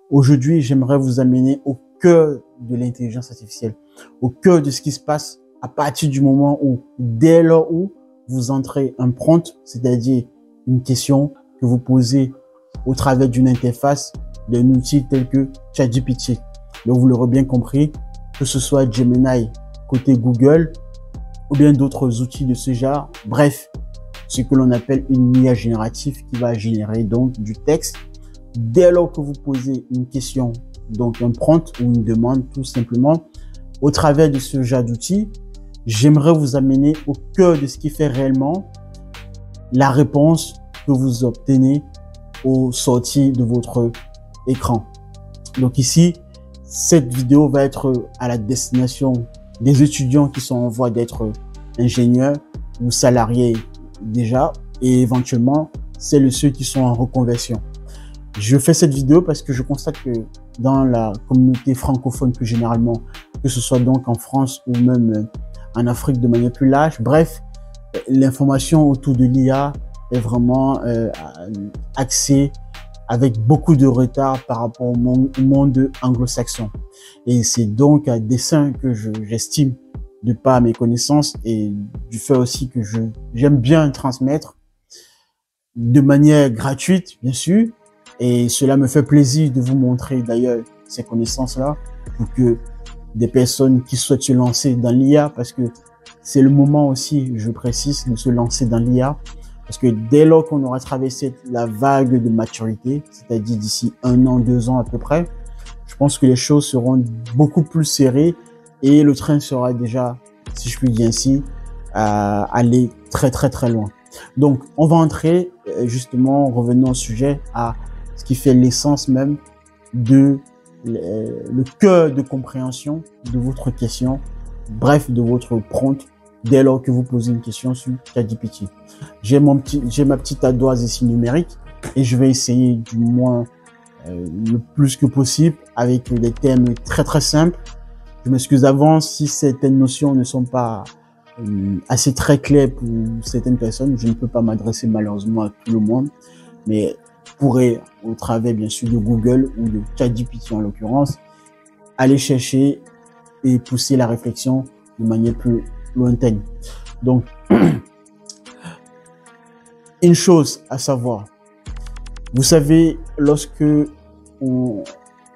Aujourd'hui, j'aimerais vous amener au cœur de l'intelligence artificielle, au cœur de ce qui se passe à partir du moment où, dès lors où vous entrez un prompt, c'est-à-dire une question que vous posez au travers d'une interface d'un outil tel que ChatGPT. Donc, vous l'aurez bien compris, que ce soit Gemini côté Google ou bien d'autres outils de ce genre. Bref, ce que l'on appelle une IA générative qui va générer donc du texte. Dès lors que vous posez une question, donc un prompt ou une demande tout simplement, au travers de ce genre d'outils, j'aimerais vous amener au cœur de ce qui fait réellement la réponse que vous obtenez au sortir de votre écran. Donc ici, cette vidéo va être à la destination des étudiants qui sont en voie d'être ingénieurs ou salariés déjà, et éventuellement, c'est ceux qui sont en reconversion. Je fais cette vidéo parce que je constate que dans la communauté francophone plus généralement, que ce soit donc en France ou même en Afrique de manière plus large, bref, l'information autour de l'IA est vraiment axée avec beaucoup de retard par rapport au monde anglo-saxon. Et c'est donc à dessein que j'estime, de par mes connaissances et du fait aussi que j'aime bien transmettre de manière gratuite, bien sûr. Et cela me fait plaisir de vous montrer d'ailleurs ces connaissances-là pour que des personnes qui souhaitent se lancer dans l'IA, parce que c'est le moment aussi, je précise, de se lancer dans l'IA, parce que dès lors qu'on aura traversé la vague de maturité, c'est-à-dire d'ici 1 an, 2 ans à peu près, je pense que les choses seront beaucoup plus serrées et le train sera déjà, si je puis dire ainsi, aller très très très loin. Donc, on va entrer justement, revenons au sujet, à ce qui fait l'essence même de le cœur de compréhension de votre question, bref, de votre prompt, dès lors que vous posez une question sur ChatGPT. J'ai ma petite ardoise ici numérique et je vais essayer du moins le plus que possible avec des thèmes très très simples. Je m'excuse d'avance si certaines notions ne sont pas assez très claires pour certaines personnes. Je ne peux pas m'adresser malheureusement à tout le monde, mais je pourrais, au travers bien sûr de Google ou de ChatGPT en l'occurrence, aller chercher et pousser la réflexion de manière plus lointaine. Donc, une chose à savoir, vous savez, lorsque on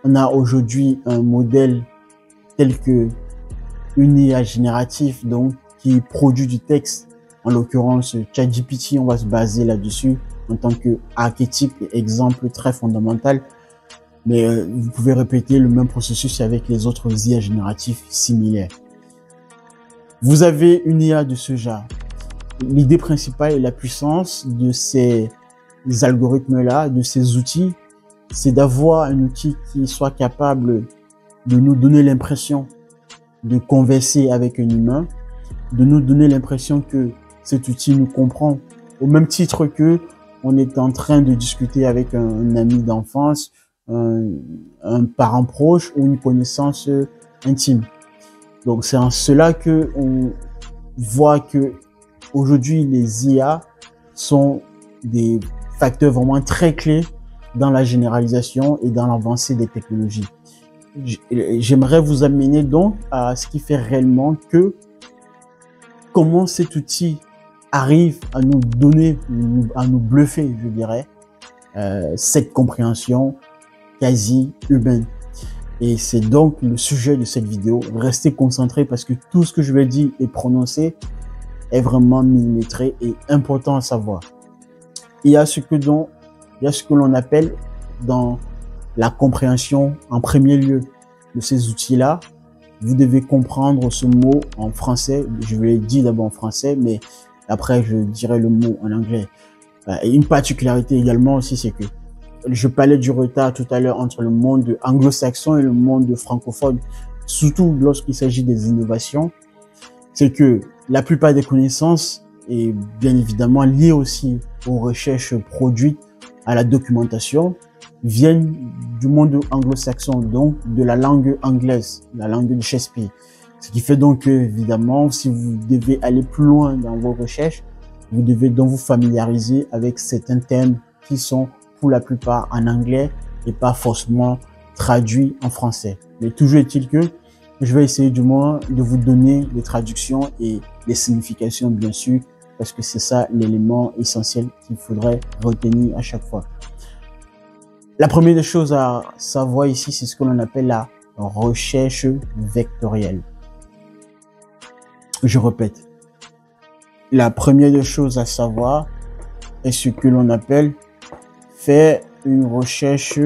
a aujourd'hui un modèle tel que une IA générative, donc qui produit du texte, en l'occurrence ChatGPT, on va se baser là-dessus en tant que archétype et exemple très fondamental. Mais vous pouvez répéter le même processus avec les autres IA génératifs similaires. Vous avez une IA de ce genre. L'idée principale et la puissance de ces algorithmes-là, de ces outils, c'est d'avoir un outil qui soit capable de nous donner l'impression de converser avec un humain, de nous donner l'impression que cet outil nous comprend, au même titre que on est en train de discuter avec un ami d'enfance, un parent proche ou une connaissance intime. Donc c'est en cela que on voit que aujourd'hui les IA sont des facteurs vraiment très clés dans la généralisation et dans l'avancée des technologies. J'aimerais vous amener donc à ce qui fait réellement que comment cet outil arrive à nous donner, à nous bluffer, je dirais, cette compréhension quasi humaine. Et c'est donc le sujet de cette vidéo. Restez concentrés parce que tout ce que je vais dire et prononcer est vraiment millimétré et important à savoir. Il y a ce que l'on appelle dans la compréhension en premier lieu de ces outils-là. Vous devez comprendre ce mot en français. Je vais le dire d'abord en français, mais après je dirai le mot en anglais. Et une particularité également aussi, c'est que je parlais du retard tout à l'heure entre le monde anglo-saxon et le monde francophone, surtout lorsqu'il s'agit des innovations. C'est que la plupart des connaissances est bien évidemment liée aussi aux recherches produites, à la documentation, viennent du monde anglo-saxon, donc de la langue anglaise, la langue de Shakespeare. Ce qui fait donc que, évidemment, si vous devez aller plus loin dans vos recherches, vous devez donc vous familiariser avec certains thèmes qui sont pour la plupart en anglais et pas forcément traduit en français. Mais toujours est-il que je vais essayer du moins de vous donner les traductions et les significations, bien sûr, parce que c'est ça l'élément essentiel qu'il faudrait retenir à chaque fois. La première des choses à savoir ici, c'est ce que l'on appelle la recherche vectorielle. Je répète. La première des choses à savoir est ce que l'on appelle faire une recherche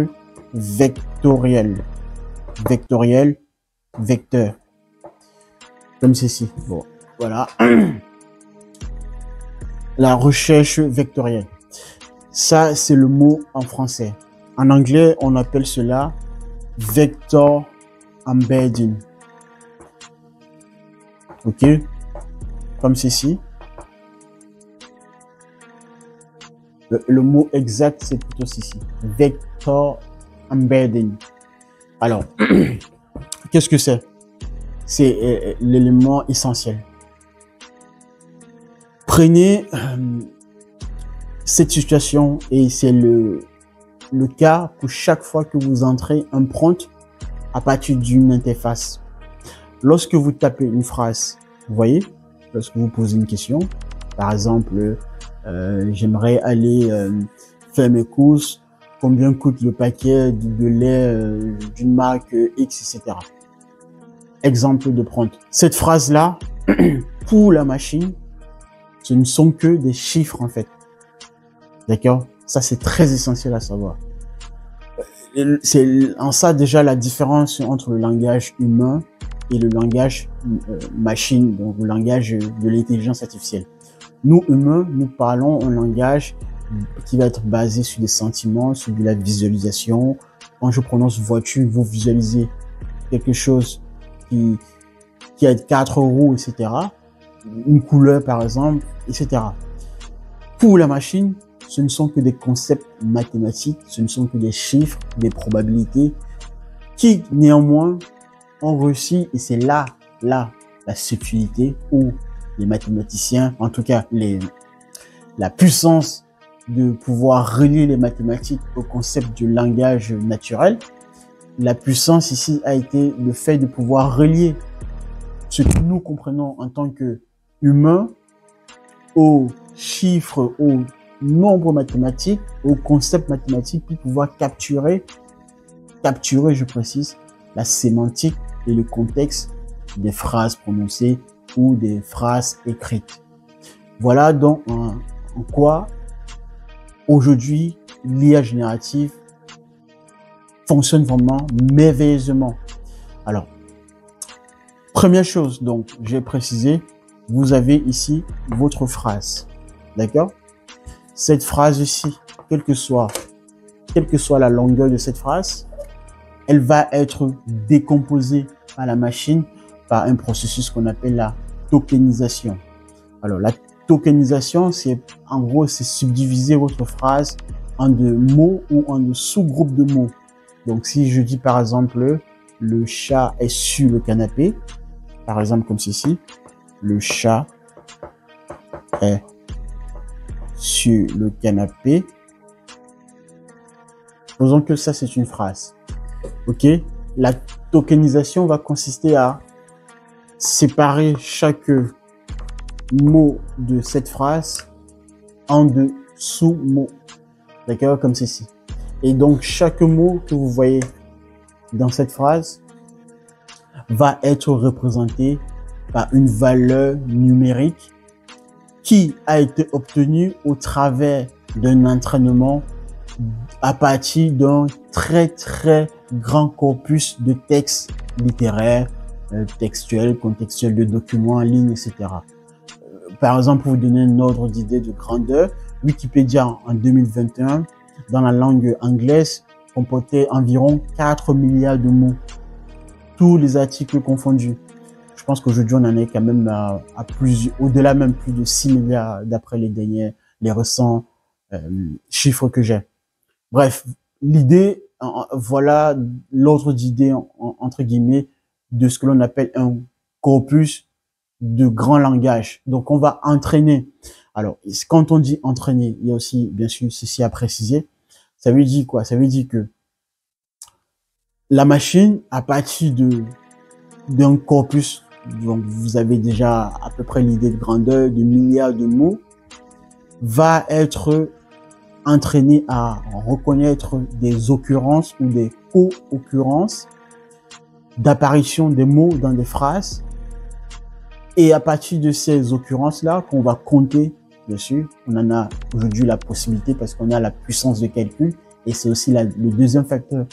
vectorielle. Vectorielle, vecteur. Comme ceci. Bon, voilà. La recherche vectorielle. Ça, c'est le mot en français. En anglais, on appelle cela vector embedding. OK? Comme ceci. Le mot exact, c'est plutôt ceci. Vector embedding. Alors, qu'est-ce que c'est? C'est l'élément essentiel. Prenez cette situation et c'est le cas pour chaque fois que vous entrez un prompt à partir d'une interface. Lorsque vous tapez une phrase, vous voyez, lorsque vous posez une question, par exemple, j'aimerais aller faire mes courses, combien coûte le paquet de lait d'une marque X, etc. Exemple de prompt. Cette phrase-là, pour la machine, ce ne sont que des chiffres en fait. D'accord? Ça, c'est très essentiel à savoir. C'est en ça déjà la différence entre le langage humain et le langage machine, donc le langage de l'intelligence artificielle. Nous, humains, nous parlons un langage qui va être basé sur des sentiments, sur de la visualisation. Quand je prononce voiture, vous visualisez quelque chose qui a 4 roues, etc. Une couleur, par exemple, etc. Pour la machine, ce ne sont que des concepts mathématiques, ce ne sont que des chiffres, des probabilités qui, néanmoins, ont réussi, et c'est là la subtilité où les mathématiciens, en tout cas la puissance de pouvoir relier les mathématiques au concept du langage naturel. La puissance ici a été le fait de pouvoir relier ce que nous comprenons en tant que humains aux chiffres, aux nombres mathématiques, aux concepts mathématiques pour pouvoir capturer, je précise, la sémantique et le contexte des phrases prononcées ou des phrases écrites. Voilà donc en quoi aujourd'hui l'IA générative fonctionne vraiment merveilleusement. Alors, première chose, donc, j'ai précisé, vous avez ici votre phrase. D'accord? Cette phrase ici, quelle que soit la longueur de cette phrase, elle va être décomposée par la machine par un processus qu'on appelle la tokenisation. Alors, la tokenisation, c'est en gros, c'est subdiviser votre phrase en de mots ou en de sous-groupes de mots. Donc, si je dis par exemple, le chat est sur le canapé, par exemple comme ceci, le chat est sur le canapé. Supposons que ça, c'est une phrase. OK? La tokenisation va consister à séparer chaque mot de cette phrase en de sous-mots. D'accord? Comme ceci. Et donc, chaque mot que vous voyez dans cette phrase va être représenté par une valeur numérique qui a été obtenue au travers d'un entraînement à partir d'un très grand corpus de textes littéraires, textuels, contextuels, de documents en ligne, etc. Par exemple, pour vous donner un ordre d'idée de grandeur, Wikipédia en 2021, dans la langue anglaise, comportait environ 4 milliards de mots, tous les articles confondus. Je pense qu'aujourd'hui, on en est quand même à au-delà même plus de 6 milliards d'après les récents chiffres que j'ai. Bref, l'idée, voilà l'ordre d'idée, entre guillemets, de ce que l'on appelle un corpus de grand langage. Donc, on va entraîner. Alors, quand on dit entraîner, il y a aussi, bien sûr, ceci à préciser. Ça veut dire quoi? Ça veut dire que La machine, à partir d'un corpus, donc vous avez déjà à peu près l'idée de grandeur, de milliards de mots, va être entraînée à reconnaître des occurrences ou des co-occurrences d'apparition des mots dans des phrases. Et à partir de ces occurrences-là, qu'on va compter, bien sûr, on en a aujourd'hui la possibilité parce qu'on a la puissance de calcul. Et c'est aussi le deuxième facteur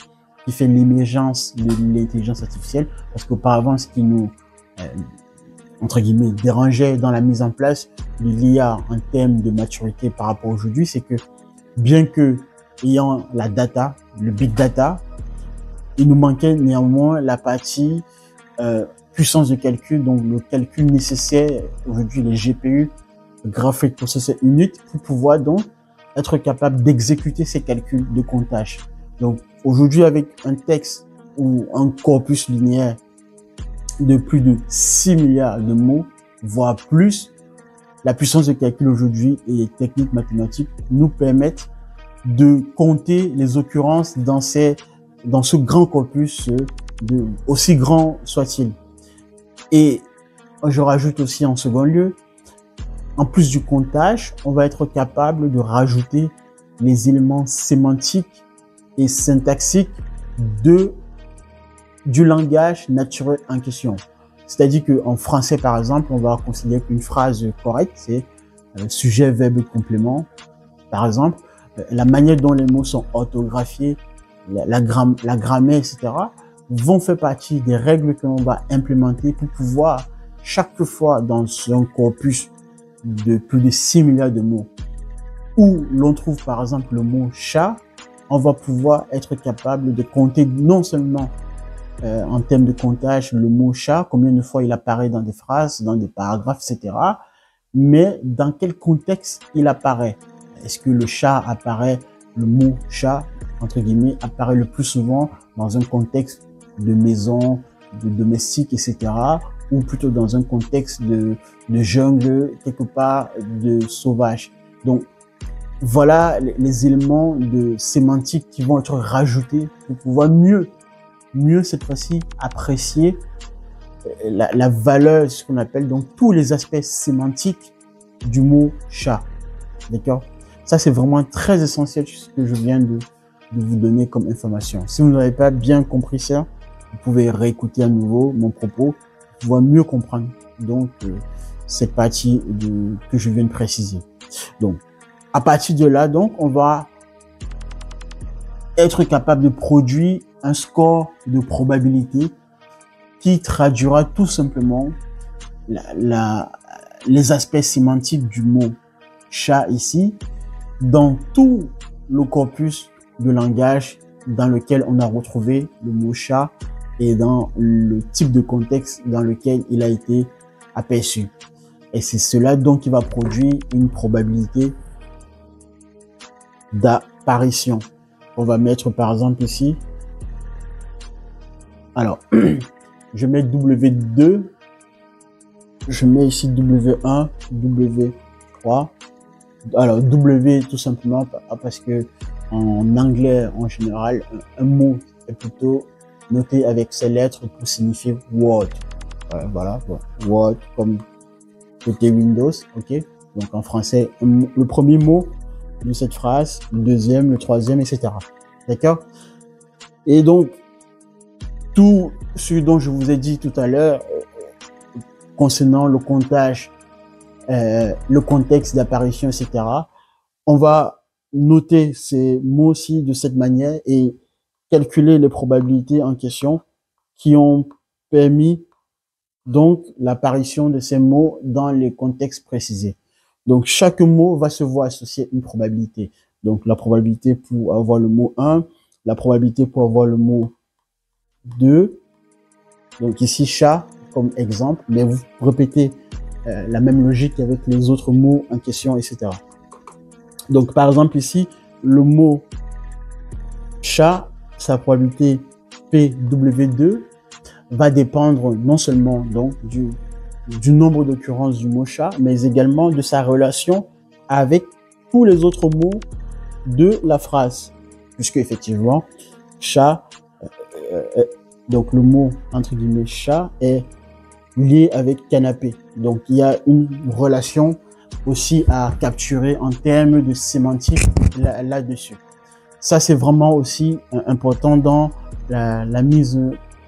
qui fait l'émergence de l'intelligence artificielle. Parce qu'auparavant, ce qui nous, entre guillemets, dérangeait dans la mise en place de l'IA en termes de maturité par rapport à aujourd'hui, c'est que bien que ayant la data, le big data, il nous manquait néanmoins la partie puissance de calcul, donc le calcul nécessaire aujourd'hui, les GPU, Graphic Processor Unit, pour pouvoir donc être capable d'exécuter ces calculs de comptage. Donc aujourd'hui, avec un texte ou un corpus linéaire de plus de 6 milliards de mots, voire plus, la puissance de calcul aujourd'hui et les techniques mathématiques nous permettent de compter les occurrences dans ce grand corpus, aussi grand soit-il. Et je rajoute aussi en second lieu, en plus du comptage, on va être capable de rajouter les éléments sémantiques et syntaxiques du langage naturel en question. C'est-à-dire qu'en français, par exemple, on va considérer qu'une phrase correcte, c'est sujet, verbe, complément. Par exemple, la manière dont les mots sont orthographiés, la grammaire, etc., vont faire partie des règles que l'on va implémenter pour pouvoir, chaque fois dans un corpus de plus de 6 milliards de mots, où l'on trouve par exemple le mot chat, on va pouvoir être capable de compter non seulement en termes de comptage le mot chat, combien de fois il apparaît dans des phrases, dans des paragraphes, etc., mais dans quel contexte il apparaît. Est-ce que le chat apparaît, le mot chat, entre guillemets, apparaît le plus souvent dans un contexte de maison, de domestique, etc., ou plutôt dans un contexte de jungle, quelque part de sauvage. Donc, voilà les éléments de sémantique qui vont être rajoutés pour pouvoir mieux cette fois-ci apprécier la valeur, ce qu'on appelle donc tous les aspects sémantiques du mot chat. D'accord? Ça, c'est vraiment très essentiel ce que je viens de vous donner comme information. Si vous n'avez pas bien compris ça, vous pouvez réécouter à nouveau mon propos pour pouvoir mieux comprendre donc cette partie que je viens de préciser. Donc, à partir de là, donc, on va être capable de produire un score de probabilité qui traduira tout simplement les aspects sémantiques du mot chat ici dans tout le corpus de langage dans lequel on a retrouvé le mot chat et dans le type de contexte dans lequel il a été aperçu. Et c'est cela donc qui va produire une probabilité d'apparition. On va mettre par exemple ici, alors je mets W2, je mets ici W1, W3, alors W tout simplement parce que en anglais en général, un mot est plutôt noté avec ces lettres pour signifier word. Voilà, word comme côté Windows, ok. Donc en français, le premier mot de cette phrase, le deuxième, le troisième, etc. D'accord? Et donc, tout ce dont je vous ai dit tout à l'heure concernant le comptage, le contexte d'apparition, etc., on va noter ces mots-ci de cette manière et calculer les probabilités en question qui ont permis donc l'apparition de ces mots dans les contextes précisés. Donc, chaque mot va se voir associer une probabilité. Donc, la probabilité pour avoir le mot 1, la probabilité pour avoir le mot 2. Donc, ici, chat comme exemple, mais vous répétez la même logique avec les autres mots en question, etc. Donc, par exemple, ici, le mot chat, sa probabilité PW2 va dépendre non seulement donc du nombre d'occurrences du mot chat, mais également de sa relation avec tous les autres mots de la phrase. Puisque effectivement, chat donc le mot entre guillemets chat est lié avec canapé. Donc il y a une relation aussi à capturer en termes de sémantique là-dessus. Ça, c'est vraiment aussi important dans la mise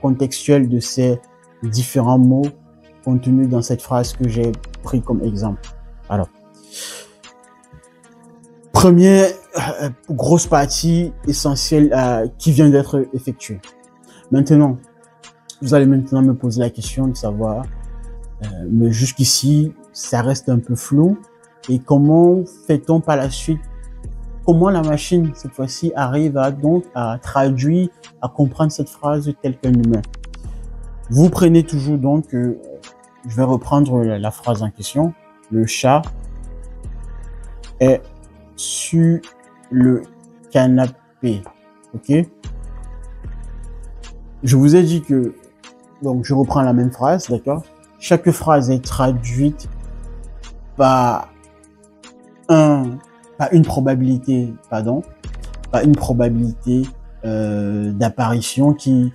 contextuelle de ces différents mots contenus dans cette phrase que j'ai pris comme exemple. Alors, première grosse partie essentielle qui vient d'être effectuée. Maintenant, vous allez maintenant me poser la question de savoir, mais jusqu'ici, ça reste un peu flou. Et comment fait-on par la suite? Comment la machine, cette fois-ci, arrive à traduire, à comprendre cette phrase telle qu'un humain? Vous prenez toujours donc, je vais reprendre la phrase en question. Le chat est sur le canapé. Ok? Je vous ai dit que, donc je reprends la même phrase, d'accord? Chaque phrase est traduite par une probabilité d'apparition qui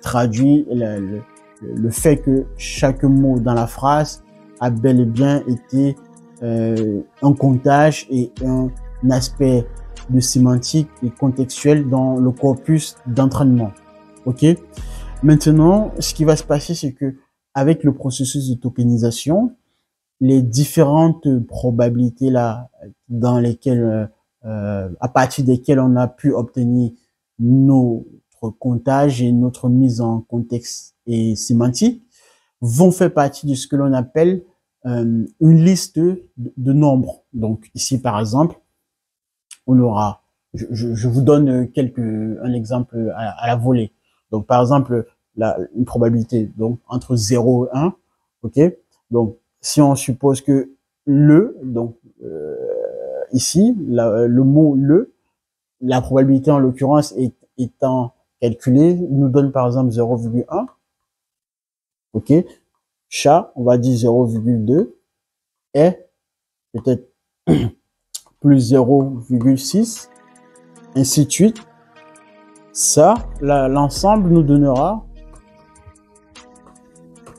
traduit le fait que chaque mot dans la phrase a bel et bien été un comptage et un aspect de sémantique et contextuel dans le corpus d'entraînement. Ok? Maintenant, ce qui va se passer, c'est que avec le processus de tokenisation, les différentes probabilités là dans lesquelles à partir desquelles on a pu obtenir notre comptage et notre mise en contexte et sémantique vont faire partie de ce que l'on appelle une liste de nombres. Donc ici par exemple, on aura, je vous donne un exemple à la volée. Donc par exemple, une probabilité donc entre 0 et 1, ok? Donc si on suppose que donc ici, le mot la probabilité en l'occurrence étant calculée, nous donne par exemple 0,1. Ok. Chat, on va dire 0,2. Et peut-être plus 0,6. Ainsi de suite. Ça, l'ensemble nous donnera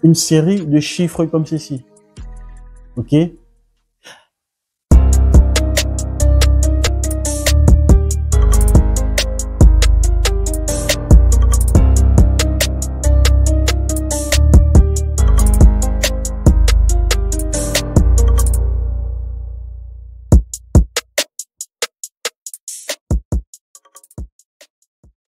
une série de chiffres comme ceci. Ok.